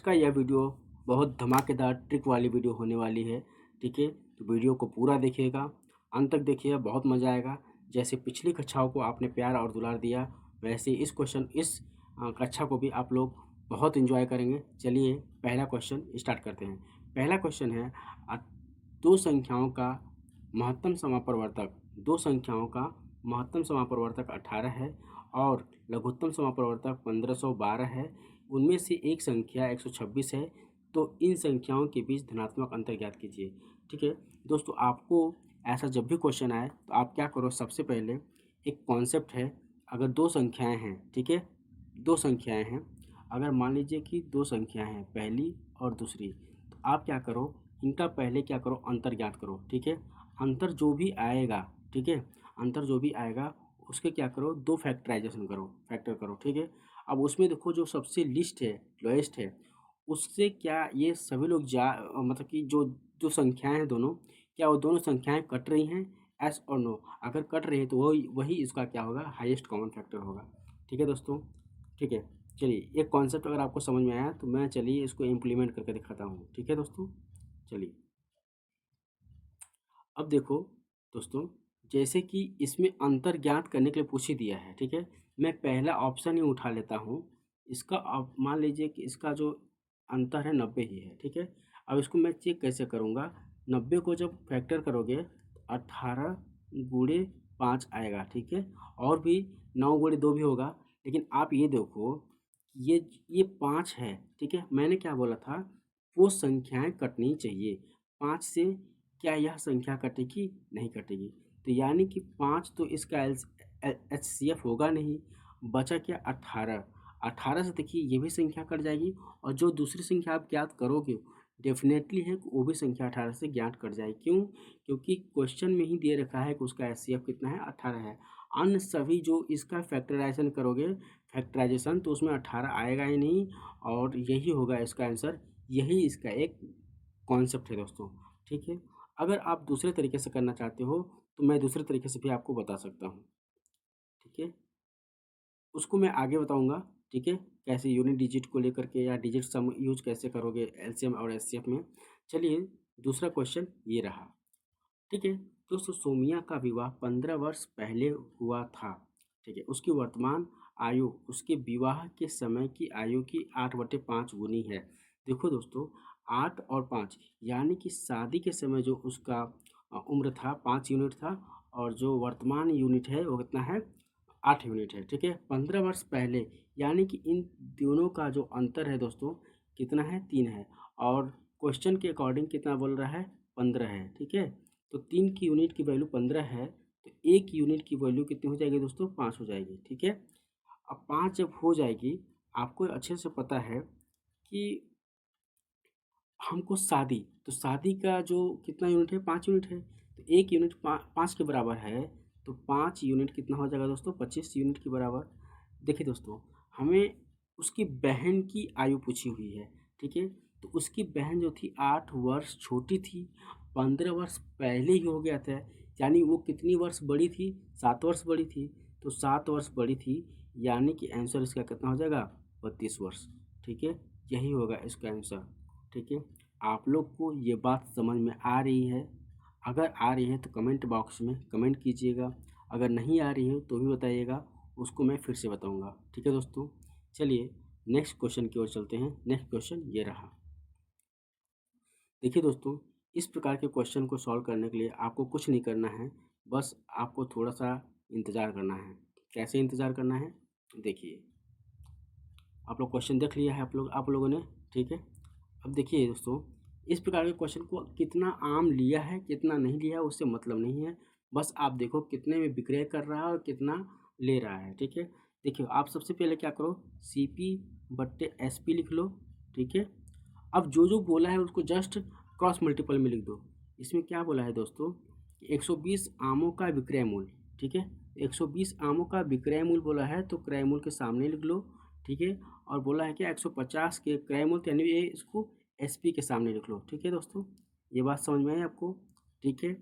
का यह वीडियो बहुत धमाकेदार ट्रिक वाली वीडियो होने वाली है। ठीक है, तो वीडियो को पूरा देखिएगा, अंत तक देखिएगा, बहुत मज़ा आएगा। जैसे पिछली कक्षाओं को आपने प्यार और दुलार दिया, वैसे इस कक्षा को भी आप लोग बहुत एंजॉय करेंगे। चलिए पहला क्वेश्चन स्टार्ट करते हैं। पहला क्वेश्चन है अ, दो संख्याओं का महत्तम समापरिवर्तक 18 है और लघुत्तम समापरिवर्तक 1512 है। उनमें से एक संख्या 126 है, तो इन संख्याओं के बीच धनात्मक अंतर ज्ञात कीजिए। ठीक है दोस्तों, आपको ऐसा जब भी क्वेश्चन आए तो आप क्या करो, सबसे पहले एक कॉन्सेप्ट है। अगर दो संख्याएं हैं, ठीक है, दो संख्याएं हैं, अगर मान लीजिए कि दो संख्याएं हैं, पहली और दूसरी, तो आप क्या करो, इनका पहले क्या करो, अंतर ज्ञात करो। ठीक है, अंतर जो भी आएगा, ठीक है, अंतर जो भी आएगा उसके क्या करो, दो फैक्टराइजेशन करो, फैक्टर करो। ठीक है, अब उसमें देखो जो सबसे लिस्ट है, लोएस्ट है, उससे क्या ये सभी लोग मतलब कि जो जो संख्याएं हैं दोनों, क्या वो दोनों संख्याएं कट रही हैं, एस और नो? अगर कट रही है तो वही वही इसका क्या होगा, हाईएस्ट कॉमन फैक्टर होगा। ठीक है दोस्तों, ठीक है। चलिए, ये कॉन्सेप्ट अगर आपको समझ में आया तो मैं चलिए इसको इम्प्लीमेंट करके दिखाता हूँ। ठीक है दोस्तों, चलिए अब देखो दोस्तों, जैसे कि इसमें अंतर ज्ञात करने के लिए पूछ ही दिया है। ठीक है, मैं पहला ऑप्शन ही उठा लेता हूँ। इसका अब मान लीजिए कि इसका जो अंतर है 90 ही है। ठीक है, अब इसको मैं चेक कैसे करूँगा, 90 को जब फैक्टर करोगे तो 18 गुणे 5 आएगा। ठीक है, और भी 9 गुणे 2 भी होगा, लेकिन आप ये देखो, ये 5 है। ठीक है, मैंने क्या बोला था, वो संख्याएं कटनी चाहिए। 5 से क्या यह संख्या कटेगी? नहीं कटेगी। तो यानी कि 5 तो इसका एचसीएफ होगा नहीं। बचा क्या? 18। 18 से देखिए ये भी संख्या कट जाएगी, और जो दूसरी संख्या आप ज्ञात करोगे डेफिनेटली है कि वो भी संख्या 18 से ज्ञात कर जाए। क्यों? क्योंकि क्वेश्चन में ही दे रखा है कि उसका एचसीएफ कितना है, 18 है। अन्य सभी जो इसका फैक्टराइजेशन करोगे, फैक्टराइजेशन, तो उसमें 18 आएगा ही नहीं, और यही होगा इसका आंसर। यही इसका एक कॉन्सेप्ट है दोस्तों। ठीक है, अगर आप दूसरे तरीके से करना चाहते हो तो मैं दूसरे तरीके से भी आपको बता सकता हूँ। ठीक है, उसको मैं आगे बताऊँगा। ठीक है, कैसे यूनिट डिजिट को लेकर के या डिजिट सम यूज कैसे करोगे एलसीएम और एचसीएफ में। चलिए दूसरा क्वेश्चन ये रहा। ठीक है दोस्तों, सोमिया का विवाह 15 वर्ष पहले हुआ था। ठीक है, उसकी वर्तमान आयु उसके विवाह के समय की आयु की 8/5 गुनी है। देखो दोस्तों, 8 और 5 यानी कि शादी के समय जो उसका उम्र था 5 यूनिट था, और जो वर्तमान यूनिट है वो कितना है, 8 यूनिट है। ठीक है, 15 वर्ष पहले यानी कि इन दोनों का जो अंतर है दोस्तों कितना है, 3 है, और क्वेश्चन के अकॉर्डिंग कितना बोल रहा है, 15 है। ठीक है, तो 3 की यूनिट की वैल्यू 15 है, तो 1 यूनिट की वैल्यू कितनी हो जाएगी दोस्तों, 5 हो जाएगी। ठीक है, अब 5 जब हो जाएगी, आपको अच्छे से पता है कि हमको तो शादी का जो कितना यूनिट है, 5 यूनिट है, तो 1 यूनिट 5 के बराबर है, तो 5 यूनिट कितना हो जाएगा दोस्तों, 25 यूनिट के बराबर। देखिए दोस्तों, हमें उसकी बहन की आयु पूछी हुई है। ठीक है, तो उसकी बहन जो थी 8 वर्ष छोटी थी, 15 वर्ष पहले ही हो गया था, यानी वो कितनी वर्ष बड़ी थी, 7 वर्ष बड़ी थी, तो 7 वर्ष बड़ी थी, यानी कि आंसर इसका कितना हो जाएगा, 32 वर्ष। ठीक है, यही होगा इसका आंसर। ठीक है, आप लोग को ये बात समझ में आ रही है? अगर आ रही है तो कमेंट बॉक्स में कमेंट कीजिएगा, अगर नहीं आ रही है तो भी बताइएगा, उसको मैं फिर से बताऊंगा। ठीक है दोस्तों, चलिए नेक्स्ट क्वेश्चन की ओर चलते हैं। नेक्स्ट क्वेश्चन ये रहा। देखिए दोस्तों, इस प्रकार के क्वेश्चन को सॉल्व करने के लिए आपको कुछ नहीं करना है, बस आपको थोड़ा सा इंतज़ार करना है। कैसे इंतज़ार करना है, देखिए, आप लोग क्वेश्चन देख लिया है आप लोगों ने। ठीक है, अब देखिए दोस्तों, इस प्रकार के क्वेश्चन को कितना आम लिया है कितना नहीं लिया है उससे मतलब नहीं है, बस आप देखो कितने में विक्रय कर रहा है और कितना ले रहा है। ठीक है, देखिए आप सबसे पहले क्या करो, CP/SP लिख लो। ठीक है, अब जो जो बोला है उसको जस्ट क्रॉस मल्टीपल में लिख दो। इसमें क्या बोला है दोस्तों, 120 आमों का विक्रय मूल्य। ठीक है, 120 आमों का विक्रय मूल्य बोला है, तो क्रय मूल्य के सामने लिख लो। ठीक है, और बोला है कि 150 के क्रय मूल्य, यानी ये इसको SP के सामने लिख लो। ठीक है दोस्तों, ये बात समझ में आई आपको? ठीक है,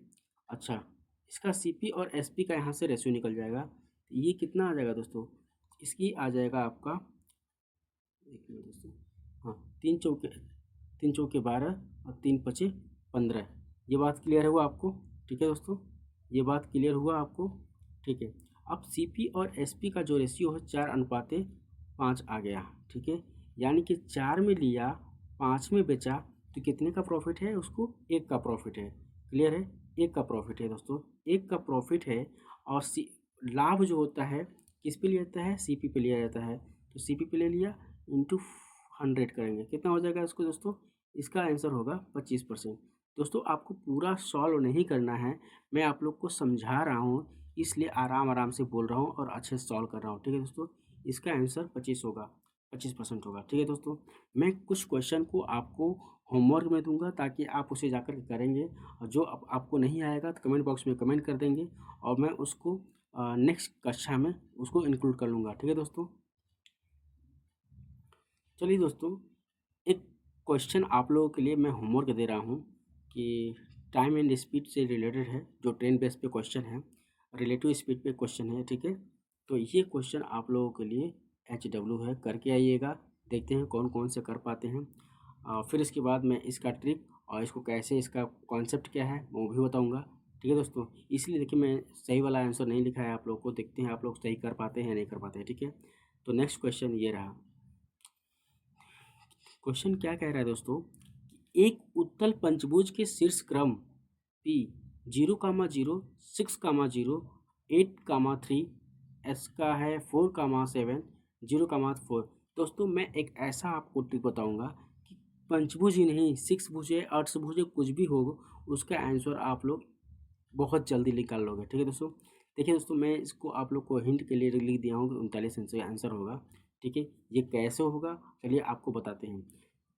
अच्छा, इसका CP और SP का यहाँ से रेशियो निकल जाएगा, तो ये कितना आ जाएगा दोस्तों, इसकी आ जाएगा आपका, एक मिनट दोस्तों, हाँ, 3 चौके 12 और 3 पचे 15। ये बात क्लियर हुआ आपको? ठीक है दोस्तों, ये बात क्लियर हुआ आपको? ठीक है। अब सीपी और एसपी का जो रेशियो है 4:5 आ गया। ठीक है, यानी कि 4 में लिया, 5 में बेचा, तो कितने का प्रॉफिट है उसको? 1 का प्रॉफिट है। क्लियर है? 1 का प्रॉफिट है दोस्तों, 1 का प्रॉफिट है। और लाभ जो होता है किस पे लिया जाता है? सीपी पे लिया जाता है। तो सीपी पे ले लिया, इंटू 100 करेंगे, कितना हो जाएगा इसको दोस्तों? इसका आंसर होगा 25%। दोस्तों आपको पूरा सॉल्व नहीं करना है, मैं आप लोग को समझा रहा हूँ, इसलिए आराम आराम से बोल रहा हूँ और अच्छे से सॉल्व कर रहा हूँ। ठीक है दोस्तों, इसका आंसर 25% होगा। ठीक है दोस्तों, मैं कुछ क्वेश्चन को आपको होमवर्क में दूंगा ताकि आप उसे जाकर के करेंगे, और जो आपको नहीं आएगा तो कमेंट बॉक्स में कमेंट कर देंगे, और मैं उसको नेक्स्ट कक्षा में उसको इंक्लूड कर लूँगा। ठीक है दोस्तों, चलिए दोस्तों, एक क्वेश्चन आप लोगों के लिए मैं होमवर्क दे रहा हूँ कि टाइम एंड स्पीड से रिलेटेड है, जो ट्रेन बेस पे क्वेश्चन है, रिलेटिव स्पीड पे क्वेश्चन है। ठीक है, तो ये क्वेश्चन आप लोगों के लिए HW है, करके आइएगा, देखते हैं कौन कौन से कर पाते हैं। फिर इसके बाद मैं इसका ट्रिक और इसको कैसे, इसका कॉन्सेप्ट क्या है वो भी बताऊँगा। ठीक है दोस्तों, इसलिए देखिए मैं सही वाला आंसर नहीं लिखा है आप लोगों को, देखते हैं आप लोग सही कर पाते हैं या नहीं कर पाते हैं। ठीक है, तो नेक्स्ट क्वेश्चन ये रहा। क्वेश्चन क्या कह रहा है दोस्तों? एक उत्तल पंचभुज के शीर्ष क्रम P 0,0 6,0 8,3 S का है 4,7 0,4। दोस्तों मैं एक ऐसा आपको ट्रिक बताऊंगा कि पंचभुज ही नहीं, 6 भुज है, 8 भुज है, कुछ भी हो उसका आंसर आप लोग बहुत जल्दी निकाल लोगे। ठीक है दोस्तों, देखिए दोस्तों मैं इसको आप लोग को हिंट के लिए लिख दिया हूँ कि 39 आंसर होगा। ठीक है, ये कैसे होगा चलिए आपको बताते हैं।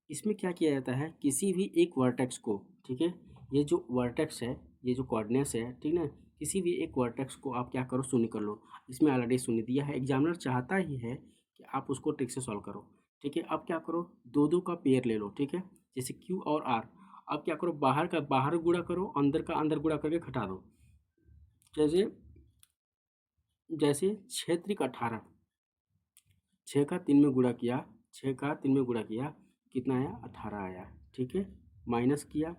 इसमें क्या किया जाता है, किसी भी एक वर्टेक्स को, ठीक है, ये जो वर्टेक्स है, ये जो कोऑर्डिनेट्स है, ठीक ना, किसी भी एक वर्टेक्स को आप क्या करो, शून्य कर लो। इसमें ऑलरेडी शून्य दिया है, एग्जामिनर चाहता ही है कि आप उसको ट्रिक से सॉल्व करो। ठीक है, अब क्या करो, दो दो का पेयर ले लो। ठीक है, जैसे क्यू और आर। अब क्या करो, बाहर का बाहर गुणा करो, अंदर का अंदर गुणा करके घटा दो। जैसे जैसे 6 × 18, 6 का 3 में गुणा किया, 6 का 3 में गुणा किया, कितना आया? 18 आया। ठीक है, माइनस किया।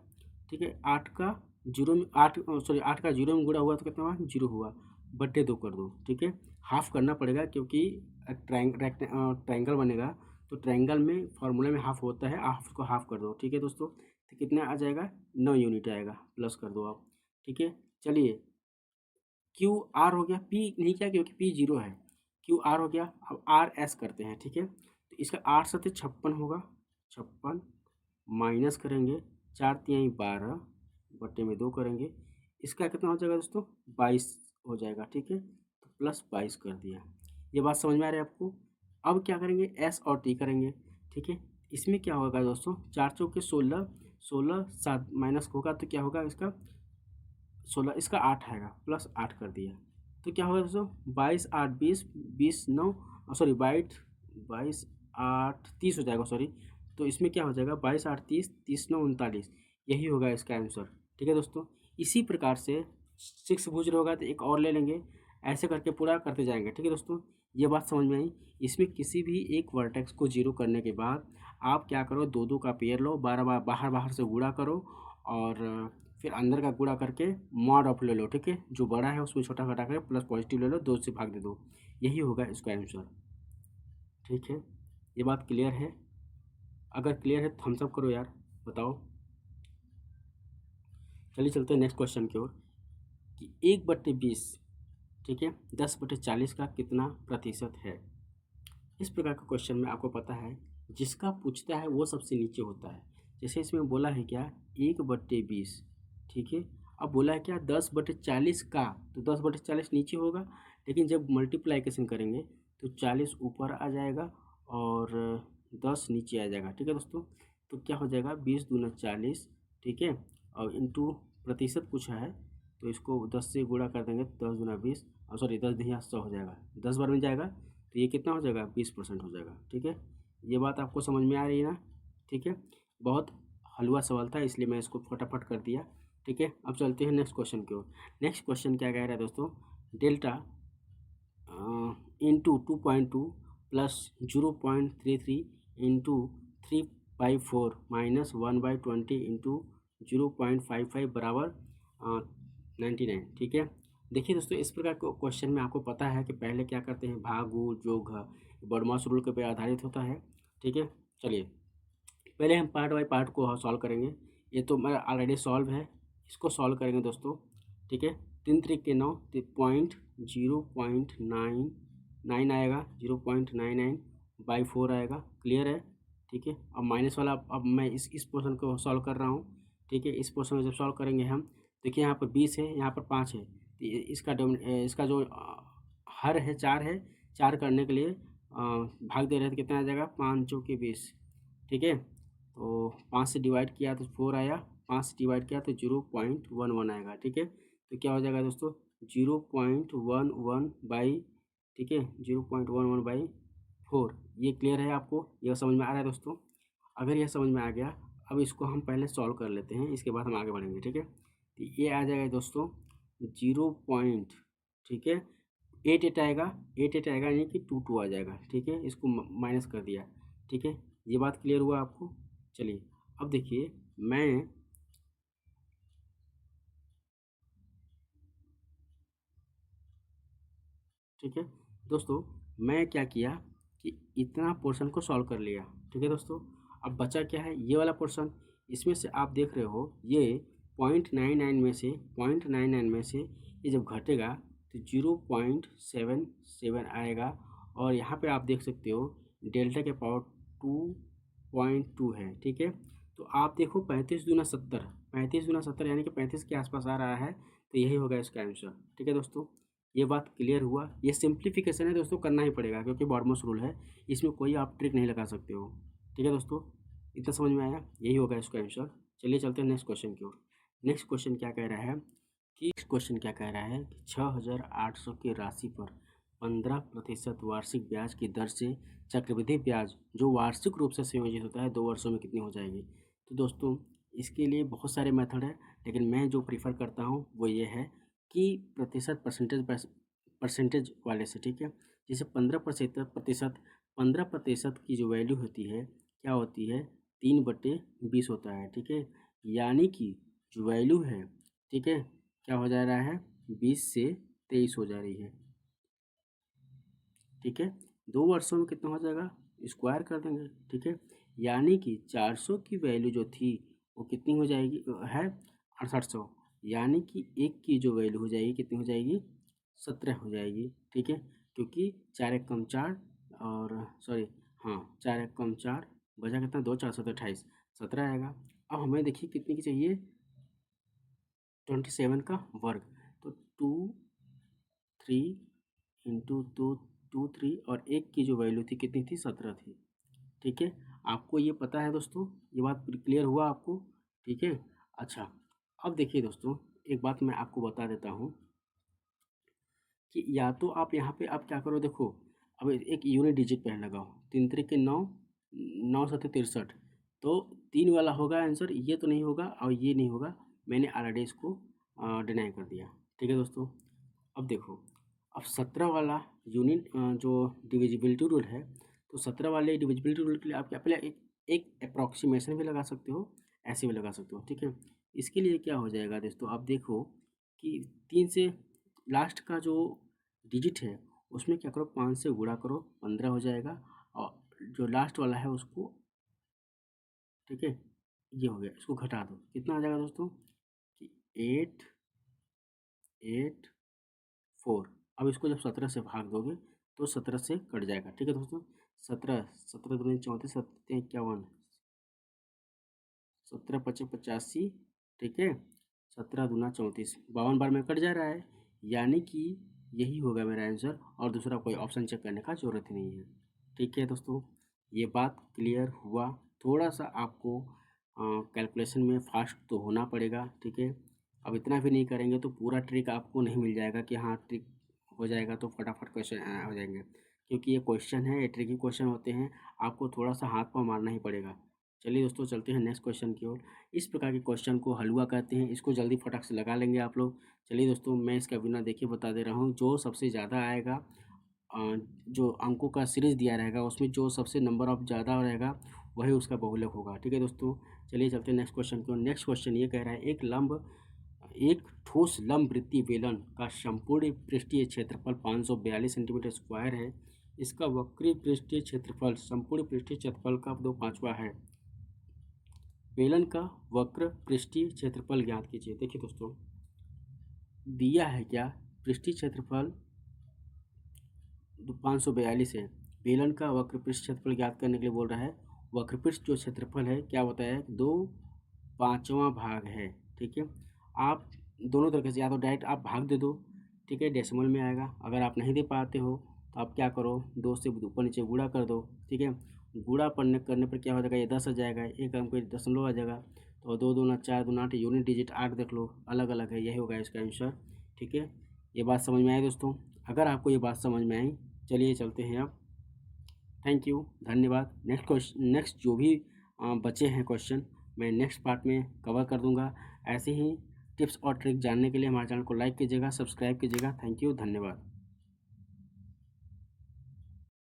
ठीक है, 8 का 0 में 8 सॉरी 8 का 0 में गुणा हुआ तो कितना हुआ? 0 हुआ, बटे 2 कर दो। ठीक है, हाफ करना पड़ेगा क्योंकि ट्रायंगल बनेगा, तो ट्रायंगल में फॉर्मूला में हाफ होता है, हाफ को हाफ कर दो। ठीक है दोस्तों, तो कितना आ जाएगा? 9 यूनिट आएगा, प्लस कर दो आप। ठीक है, चलिए क्यू आर हो गया, पी नहीं किया क्योंकि पी 0 है, क्यू आर हो गया। अब आर एस करते हैं। ठीक है, तो इसका 8 सत्ते 56 होगा, 56 माइनस करेंगे, 4×3 = 12 बटे में 2 करेंगे, इसका कितना हो जाएगा दोस्तों? 22 हो जाएगा। ठीक है, तो +22 कर दिया। ये बात समझ में आ रही है आपको? अब क्या करेंगे, एस और टी करेंगे। ठीक है, इसमें क्या होगा दोस्तों, 4 चौके 16, 16 7 माइनस होगा तो क्या होगा इसका? 16, इसका 8 आएगा, +8 कर दिया, तो क्या होगा दोस्तों? 22 8 20, 20 9 सॉरी 22 8 30 हो जाएगा, सॉरी। तो इसमें क्या हो जाएगा? 22 8 30, 30 9 39, यही होगा इसका आंसर। ठीक है दोस्तों, इसी प्रकार से 6 भुज होगा तो एक और ले लेंगे, ऐसे करके पूरा करते जाएंगे। ठीक है दोस्तों, ये बात समझ में आई? इसमें किसी भी एक वर्टेक्स को 0 करने के बाद आप क्या करो, दो दो का पेयर लो, 12 बार बाहर बाहर से गुणा करो, और फिर अंदर का गुणा करके मॉड ऑफ ले लो। ठीक है, जो बड़ा है उसमें छोटा घटा कर प्लस पॉजिटिव ले लो, 2 से भाग दे दो, यही होगा इसका आंसर। ठीक है, ये बात क्लियर है? अगर क्लियर है तो थम्स अप करो यार, बताओ। चलिए चलते हैं नेक्स्ट क्वेश्चन की ओर, कि 1/20, ठीक है, 10/40 का कितना प्रतिशत है? इस प्रकार का क्वेश्चन में आपको पता है, जिसका पूछता है वो सबसे नीचे होता है। जैसे इसमें बोला है क्या, 1/20। ठीक है, अब बोला है क्या, 10/40 का, तो 10/40 नीचे होगा, लेकिन जब मल्टीप्लाइकेशन करेंगे तो 40 ऊपर आ जाएगा और 10 नीचे आ जाएगा। ठीक है दोस्तों, तो क्या हो जाएगा, 20 दूना 40। ठीक है, और इंटू प्रतिशत पूछा है, तो इसको 10 से गुणा कर देंगे, 10 दूना 20, और सॉरी 10 दूना 100 हो जाएगा, 10 बार में जाएगा, तो ये कितना हो जाएगा? 20% हो जाएगा। ठीक है, ये बात आपको समझ में आ रही है ना? ठीक है, बहुत हलवा सवाल था इसलिए मैं इसको फटाफट कर दिया। ठीक है, अब चलते हैं नेक्स्ट क्वेश्चन की ओर। नेक्स्ट क्वेश्चन क्या कह रहा है दोस्तों, delta into 2.2 plus 0.33 into 3/4 minus 1/20 into 0.55 बराबर 99। ठीक है, देखिए दोस्तों, इस प्रकार के क्वेश्चन में आपको पता है कि पहले क्या करते हैं, भाग जोग बॉडमास रूल के पे आधारित होता है। ठीक है, चलिए पहले हम पार्ट बाय पार्ट को सॉल्व करेंगे। ये तो मेरा ऑलरेडी सॉल्व है, इसको सॉल्व करेंगे दोस्तों। ठीक है, 3×9 पॉइंट 0.99 आएगा, 0.99/4 आएगा। क्लियर है? ठीक है, अब माइनस वाला, अब मैं इस पोर्शन को सॉल्व कर रहा हूँ। ठीक है, इस पोर्शन में जब सॉल्व करेंगे हम, देखिए यहाँ पर 20 है, यहाँ पर 5 है, तो इसका जो हर है 4 है। 4 करने के लिए भाग दे रहे हैं तो कितना आ जाएगा, 5 चौके 20। ठीक है, तो 5 से डिवाइड किया तो 4 आया, 5 से डिवाइड किया तो 0.11 आएगा। ठीक है, तो क्या हो जाएगा दोस्तों, 0.11 बाई, ठीक है, 0.11/4। ये क्लियर है आपको? यह समझ में आ रहा है दोस्तों? अगर यह समझ में आ गया, अब इसको हम पहले सॉल्व कर लेते हैं, इसके बाद हम आगे बढ़ेंगे। ठीक है, तो ये आ जाएगा दोस्तों 0 पॉइंट, ठीक है, 8 आएगा, 8 आएगा, यानी कि 2 आ जाएगा। ठीक है, इसको माइनस कर दिया। ठीक है, ये बात क्लियर हुआ आपको? चलिए अब देखिए, मैं ठीक है दोस्तों, मैं क्या किया कि इतना पोर्शन को सॉल्व कर लिया। ठीक है दोस्तों, अब बचा क्या है, ये वाला पोर्शन। इसमें से आप देख रहे हो, ये 0.99 में से ये जब घटेगा तो 0.77 आएगा। और यहाँ पे आप देख सकते हो डेल्टा के पावर 2.2 है। ठीक है, तो आप देखो 35 दूना 70, 35 दूना 70 यानी कि 35 के आसपास आ रहा है, तो यही होगा इसका आंसर। ठीक है दोस्तों, ये बात क्लियर हुआ। ये सिंप्लीफिकेशन है दोस्तों, करना ही पड़ेगा क्योंकि बॉडमॉस रूल है, इसमें कोई आप ट्रिक नहीं लगा सकते हो। ठीक है दोस्तों, इतना समझ में आया? यही होगा इसका आंसर। चलिए चलते हैं नेक्स्ट क्वेश्चन की ओर। नेक्स्ट क्वेश्चन क्या कह रहा है कि 6,800 की राशि पर 15% वार्षिक ब्याज की दर से चक्रवृद्धि ब्याज जो वार्षिक रूप से संयोजित होता है 2 वर्षों में कितनी हो जाएगी। तो दोस्तों, इसके लिए बहुत सारे मेथड है, लेकिन मैं जो प्रीफर करता हूँ वो ये है कि परसेंटेज वाले से। ठीक है, जैसे 15%, 15% की जो वैल्यू होती है क्या होती है, 3/20 होता है। ठीक है, यानी कि जो वैल्यू है, ठीक है, क्या हो जा रहा है, 20 से 23 हो जा रही है। ठीक है, 2 वर्षों में कितना हो जाएगा, स्क्वायर कर देंगे। ठीक है, यानी कि 400 की वैल्यू जो थी वो कितनी हो जाएगी, है 6800, यानी कि एक की जो वैल्यू हो जाएगी कितनी हो जाएगी, 17 हो जाएगी। ठीक है, क्योंकि 4 एक कम 4, और सॉरी, हाँ 4 एक कम 4, बचा कितना, 2 4 7 28, 17 आएगा। अब हमें देखिए कितनी की चाहिए, 27 का वर्ग, तो 2 3 इंटू 2 3, और एक की जो वैल्यू थी कितनी थी, 17 थी। ठीक है, आपको ये पता है दोस्तों, ये बात क्लियर हुआ आपको? ठीक है, अच्छा, अब देखिए दोस्तों, एक बात मैं आपको बता देता हूँ कि या तो आप यहाँ पे आप क्या करो, देखो अब एक यूनिट डिजिट पहले लगाओ, 3×9, 9×7=63, तो 3 वाला होगा आंसर, ये तो नहीं होगा और ये नहीं होगा, मैंने ऑलरेडी इसको डिनाई कर दिया। ठीक है दोस्तों, अब देखो, अब 17 वाला यूनिट जो डिविजिबिलिटी रूल है, तो 17 वाले डिविजिबिलिटी रूल के लिए आप क्या, पहले एक एक अप्रॉक्सीमेशन भी लगा सकते हो, ऐसे भी लगा सकते हो। ठीक है, इसके लिए क्या हो जाएगा दोस्तों, आप देखो कि 3 से लास्ट का जो डिजिट है उसमें क्या करो, 5 से गुणा करो, 15 हो जाएगा, और जो लास्ट वाला है उसको, ठीक है, ये हो गया, इसको घटा दो, कितना आ जाएगा दोस्तों कि 884। अब इसको जब 17 से भाग दोगे तो 17 से कट जाएगा। ठीक है दोस्तों, 17 17 दूनी 34, 7×51, 17×5=85। ठीक है, 17×2=34, 52 बार में कट जा रहा है, यानी कि यही होगा मेरा आंसर, और दूसरा कोई ऑप्शन चेक करने का ज़रूरत ही नहीं है। ठीक है दोस्तों, ये बात क्लियर हुआ। थोड़ा सा आपको कैलकुलेशन में फास्ट तो होना पड़ेगा। ठीक है, अब इतना भी नहीं करेंगे तो पूरा ट्रिक आपको नहीं मिल जाएगा कि हाँ ट्रिक हो जाएगा तो फटाफट क्वेश्चन हो जाएंगे, क्योंकि ये क्वेश्चन है, ये ट्रिकी क्वेश्चन होते हैं, आपको थोड़ा सा हाथ पाँव मारना ही पड़ेगा। चलिए दोस्तों, चलते हैं नेक्स्ट क्वेश्चन की ओर। इस प्रकार के क्वेश्चन को हलवा कहते हैं, इसको जल्दी फटाक से लगा लेंगे आप लोग। चलिए दोस्तों, मैं इसका विनर देखिए बता दे रहा हूँ, जो सबसे ज़्यादा आएगा, जो अंकों का सीरीज दिया रहेगा उसमें जो सबसे नंबर ऑफ ज़्यादा रहेगा वही उसका बहुलक होगा। ठीक है दोस्तों, चलिए चलते हैं नेक्स्ट क्वेश्चन की ओर। नेक्स्ट क्वेश्चन ये कह रहा है एक ठोस लंब वृत्तीय बेलन का संपूर्ण पृष्ठीय क्षेत्रफल 542 सेंटीमीटर स्क्वायर है। इसका वक्री पृष्ठीय क्षेत्रफल संपूर्ण पृष्ठीय क्षेत्रफल का 2/5 है। बेलन का वक्र पृष्ठीय क्षेत्रफल ज्ञात कीजिए। देखिए दोस्तों, दिया है क्या, पृष्ठीय क्षेत्रफल 542 है। बेलन का वक्र पृष्ठ क्षेत्रफल ज्ञात करने के लिए बोल रहा है। वक्र पृष्ठ जो क्षेत्रफल है क्या होता है, 2/5 भाग है। ठीक है, आप दोनों तरीके से, या तो डायरेक्ट आप भाग दे दो, ठीक है, डेसिमल में आएगा। अगर आप नहीं दे पाते हो तो आप क्या करो, 2 से ऊपर नीचे गुणा कर दो। ठीक है, गुणा करने पर क्या हो जाएगा, ये 10 आ जाएगा, एक अंक को दशमलव आ जाएगा। तो 2 दूना 4 दूना 8, यूनिट डिजिट 8 देख लो, अलग अलग है, यही होगा इसका आंसर। ठीक है, ये बात समझ में आई दोस्तों? अगर आपको ये बात समझ में आई, चलिए चलते हैं अब। थैंक यू, धन्यवाद। नेक्स्ट जो भी बचे हैं क्वेश्चन मैं नेक्स्ट पार्ट में कवर कर दूंगा। ऐसे ही टिप्स और ट्रिक जानने के लिए हमारे चैनल को लाइक कीजिएगा, सब्सक्राइब कीजिएगा। थैंक यू, धन्यवाद।